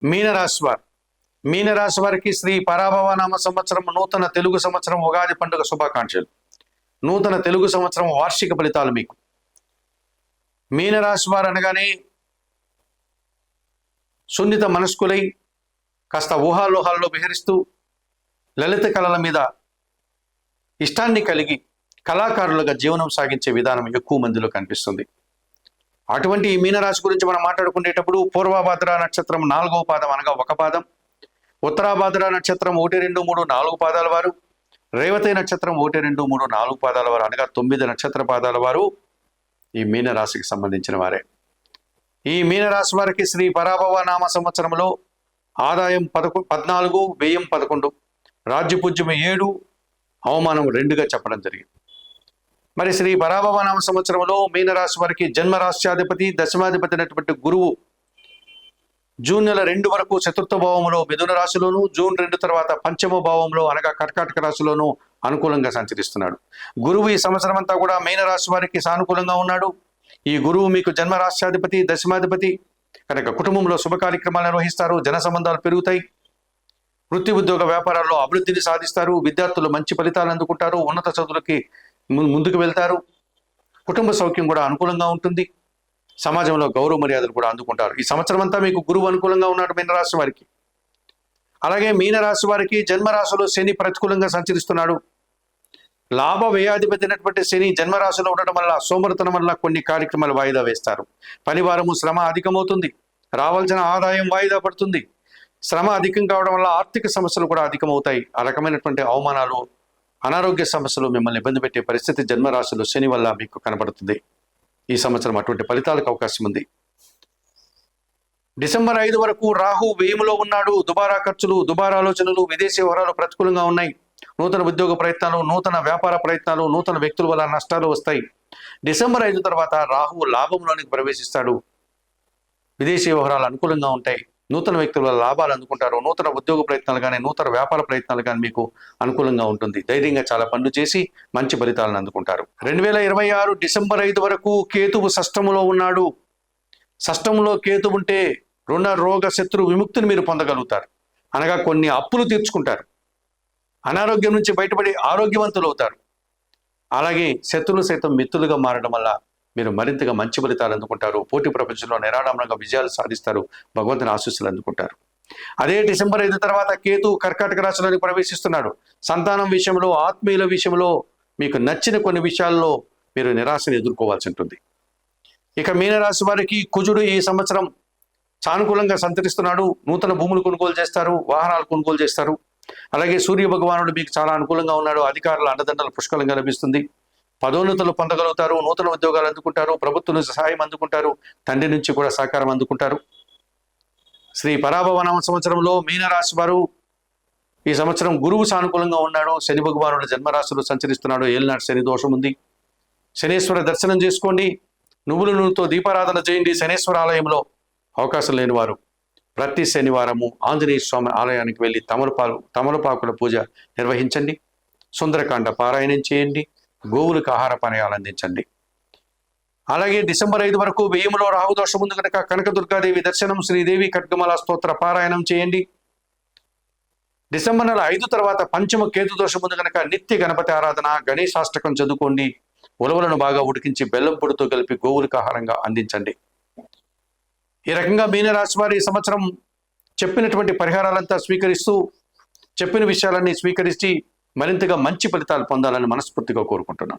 మీనరాశి వారు మీనరాశి వారికి శ్రీ పరాభవనామ సంవత్సరం నూతన తెలుగు సంవత్సరం ఉగాది పండుగ శుభాకాంక్షలు. నూతన తెలుగు సంవత్సరం వార్షిక ఫలితాలు మీకు. మీనరాశి వారు అనగానే సున్నిత మనస్కులై కాస్త ఊహాలోహాల్లో విహరిస్తూ లలిత కళల మీద ఇష్టాన్ని కలిగి కళాకారులుగా జీవనం సాగించే విధానం ఎక్కువ మందిలో కనిపిస్తుంది. అటువంటి ఈ మీనరాశి గురించి మనం మాట్లాడుకునేటప్పుడు పూర్వభాద్ర నక్షత్రం 4వ పాదం అనగా 1 పాదం, ఉత్తరాభాద్ర నక్షత్రం 1, 2, 3, 4 పాదాల వారు, రేవతి నక్షత్రం 1, 2, 3, 4 పాదాల వారు అనగా 9 నక్షత్ర పాదాల వారు ఈ మీనరాశికి సంబంధించిన వారే. ఈ మీనరాశి వారికి శ్రీ పరాభవ నామ సంవత్సరంలో ఆదాయం 14, వ్యయం 11, రాజ్యపూజ్యం 7, అవమానం 2గా చెప్పడం జరిగింది. మరి శ్రీ పరాభవ నామ సంవత్సరంలో మీనరాశి వారికి జన్మరాశ్యాధిపతి దశమాధిపతి అయినటువంటి గురువు జూన్ నెల 2 వరకు చతుర్థ భావంలో మిథున రాశిలోను, జూన్ 2 తర్వాత పంచమ భావంలో అనగా కర్కాటక రాశిలోను అనుకూలంగా సంచరిస్తున్నాడు. గురువు ఈ సంవత్సరం అంతా కూడా మీనరాశి వారికి సానుకూలంగా ఉన్నాడు. ఈ గురువు మీకు జన్మరాశ్యాధిపతి దశమాధిపతి కనుక కుటుంబంలో శుభ కార్యక్రమాలు నిర్వహిస్తారు, జన సంబంధాలు పెరుగుతాయి, వృత్తి ఉద్యోగ వ్యాపారాల్లో అభివృద్ధిని సాధిస్తారు, విద్యార్థులు మంచి ఫలితాలు అందుకుంటారు, ఉన్నత చదువులకి ముందుకు వెళ్తారు, కుటుంబ సౌఖ్యం కూడా అనుకూలంగా ఉంటుంది, సమాజంలో గౌరవ మర్యాదలు కూడా అందుకుంటారు. ఈ సంవత్సరం అంతా మీకు గురువు అనుకూలంగా ఉన్నాడు మీనరాశి వారికి. అలాగే మీనరాశి వారికి జన్మరాశిలో శని ప్రతికూలంగా సంచరిస్తున్నాడు. లాభ వ్యయాధిపతి అయినటువంటి శని జన్మరాశిలో ఉండడం వల్ల సోమరితనం వల్ల కొన్ని కార్యక్రమాలు వాయిదా వేస్తారు. పనివారము శ్రమ అధికమవుతుంది, రావాల్సిన ఆదాయం వాయిదా పడుతుంది. శ్రమ అధికం కావడం వల్ల ఆర్థిక సమస్యలు కూడా అధికమవుతాయి. ఆ రకమైనటువంటి అవమానాలు, అనారోగ్య సమస్యలు మిమ్మల్ని ఇబ్బంది పెట్టే పరిస్థితి జన్మరాశిలో శని వల్ల మీకు కనబడుతుంది. ఈ సంవత్సరం అటువంటి ఫలితాలకు అవకాశం ఉంది. డిసెంబర్ 5 వరకు రాహు వ్యయములో ఉన్నాడు. దుబారా ఖర్చులు, దుబారా ఆలోచనలు, విదేశీ వ్యవహారాలు ప్రతికూలంగా ఉన్నాయి. నూతన ఉద్యోగ ప్రయత్నాలు, నూతన వ్యాపార ప్రయత్నాలు, నూతన వ్యక్తుల వల్ల నష్టాలు వస్తాయి. డిసెంబర్ 5 తర్వాత రాహు లాభంలోనికి ప్రవేశిస్తాడు. విదేశీ వ్యవహారాలు అనుకూలంగా ఉంటాయి. నూతన వ్యక్తుల వల్ల లాభాలు అందుకుంటారు. నూతన ఉద్యోగ ప్రయత్నాలు కానీ నూతన వ్యాపార ప్రయత్నాలు కానీ మీకు అనుకూలంగా ఉంటుంది. ధైర్యంగా చాలా పనులు చేసి మంచి ఫలితాలను అందుకుంటారు. 2026 డిసెంబర్ 5 వరకు కేతువు షష్టములో ఉన్నాడు. షష్టములో కేతువు ఉంటే రుణ రోగ శత్రు విముక్తిని మీరు పొందగలుగుతారు. అనగా కొన్ని అప్పులు తీర్చుకుంటారు, అనారోగ్యం నుంచి బయటపడి ఆరోగ్యవంతులు అవుతారు. అలాగే శత్రువులు సైతం మిత్రులుగా మారడం వల్ల మీరు మరింతగా మంచి ఫలితాలు అందుకుంటారు. పోటీ ప్రపంచంలో నిరాడంబరంగా విజయాలు సాధిస్తారు, భగవంతుని ఆశీస్సులు అందుకుంటారు. అదే డిసెంబర్ 5 తర్వాత కేతు కర్కాటక రాశిలోకి ప్రవేశిస్తున్నాడు. సంతానం విషయంలో, ఆత్మీయుల విషయంలో మీకు నచ్చిన కొన్ని విషయాల్లో మీరు నిరాశను ఎదుర్కోవాల్సి ఉంటుంది. ఇక మీనరాశి వారికి కుజుడు ఈ సంవత్సరం సానుకూలంగా సంతరిస్తున్నాడు. నూతన భూములు కొనుగోలు చేస్తారు, వాహనాలు కొనుగోలు చేస్తారు. అలాగే సూర్య భగవానుడు మీకు చాలా అనుకూలంగా ఉన్నాడు. అధికారుల అండదండలు పుష్కలంగా లభిస్తుంది. పదోన్నతులు పొందగలుగుతారు, నూతన ఉద్యోగాలు అందుకుంటారు, ప్రభుత్వం నుంచి సహాయం అందుకుంటారు, తండ్రి నుంచి కూడా సహకారం అందుకుంటారు. శ్రీ పరాభవనామ సంవత్సరంలో మీనరాశి వారు ఈ సంవత్సరం గురువు సానుకూలంగా ఉన్నాడు. శని భగవానుడు జన్మరాశిలో సంచరిస్తున్నాడు. ఏలినాటి శని దోషం ఉంది. శనేశ్వర దర్శనం చేసుకోండి, నువ్వుల నూనెతో దీపారాధన చేయండి. శనేశ్వర ఆలయంలో అవకాశం లేని వారు ప్రతి శనివారము ఆంజనేయ స్వామి ఆలయానికి వెళ్ళి తమలపాకుల పూజ నిర్వహించండి. సుందరకాండ పారాయణం చేయండి. గోవులకు ఆహార పానీయాలు అందించండి. అలాగే డిసెంబర్ 5 వరకు వ్యయములో రాహుదోషం ఉంది కనుక కనకదుర్గాదేవి దర్శనం, శ్రీదేవి ఖడ్గమాల స్తోత్ర పారాయణం చేయండి. డిసెంబర్ నెల 5 తర్వాత పంచమ కేతు దోషం ఉంది కనుక నిత్య గణపతి ఆరాధన, గణేశాష్టకం చదువుకోండి. ఉలవలను బాగా ఉడికించి బెల్లం పొడితో కలిపి గోవులకు ఆహారంగా అందించండి. ఈ రకంగా మీనరాశి వారి ఈ సంవత్సరం చెప్పినటువంటి పరిహారాలంతా స్వీకరిస్తూ, చెప్పిన విషయాలన్నీ స్వీకరించి మరింతగా మంచి ఫలితాలు పొందాలని మనస్ఫూర్తిగా కోరుకుంటున్నాను.